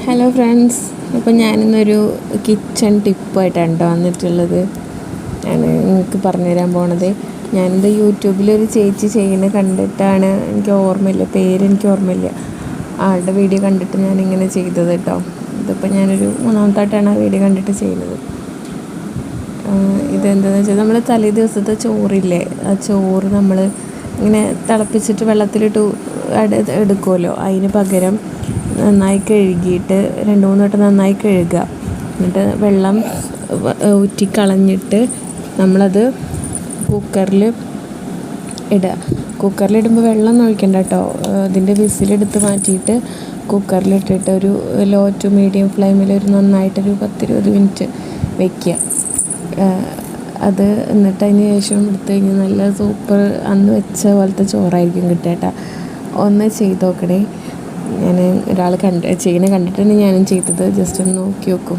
Hello friends, അപ്പോൾ ഞാനിന്നൊരു kitchen ടിപ്പായിട്ടാണ് കേട്ടോ വന്നിട്ടുള്ളത്. ഞാൻ നിങ്ങൾക്ക് പറഞ്ഞുതരാൻ പോണത്. ഞാനിത് യൂട്യൂബിലൊരു ചേച്ചി ചെയ്യുന്നത് കണ്ടിട്ടാണ്, എനിക്ക് ഓർമ്മയില്ല, പേരെനിക്ക് ഓർമ്മയില്ല, ആളുടെ വീഡിയോ കണ്ടിട്ട് ഞാനിങ്ങനെ ചെയ്തത് കേട്ടോ. ഇതിപ്പോൾ ഞാനൊരു മൂന്നാമത്തായിട്ടാണ് ആ വീഡിയോ കണ്ടിട്ട് ചെയ്യുന്നത്. ഇതെന്താണെന്ന് വെച്ചാൽ നമ്മൾ തലേ ദിവസത്തെ ചോറില്ലേ, ആ ചോറ് നമ്മൾ ഇങ്ങനെ തിളപ്പിച്ചിട്ട് വെള്ളത്തിലിട്ട് എടുക്കുമല്ലോ, അതിന് പകരം നന്നായി കഴുകിയിട്ട് 2-3 വട്ടം നന്നായി കഴുകുക. എന്നിട്ട് വെള്ളം ഊറ്റിക്കളഞ്ഞിട്ട് നമ്മളത് കുക്കറിൽ ഇടുക. കുക്കറിലിടുമ്പോൾ വെള്ളം ഒന്നും ഒഴിക്കണ്ട കേട്ടോ. അതിൻ്റെ വിസിലെടുത്ത് മാറ്റിയിട്ട് കുക്കറിലിട്ടിട്ട് ഒരു ലോ ടു മീഡിയം ഫ്ലെയിമിൽ ഒരു നന്നായിട്ടൊരു 10-20 മിനിറ്റ് വയ്ക്കുക. അത് എന്നിട്ട് അതിന് ശേഷം എടുത്ത് കഴിഞ്ഞാൽ നല്ല സൂപ്പർ അന്ന് വെച്ച പോലത്തെ ചോറായിരിക്കും കിട്ടുക കേട്ടോ. ഒന്ന് ചെയ്ത് നോക്കണേ. ഞാൻ ഒരാൾ ചെയ്യണ കണ്ടിട്ടാണ് ഞാനും ചെയ്തത്. ജസ്റ്റ് ഒന്ന് നോക്കി നോക്കും.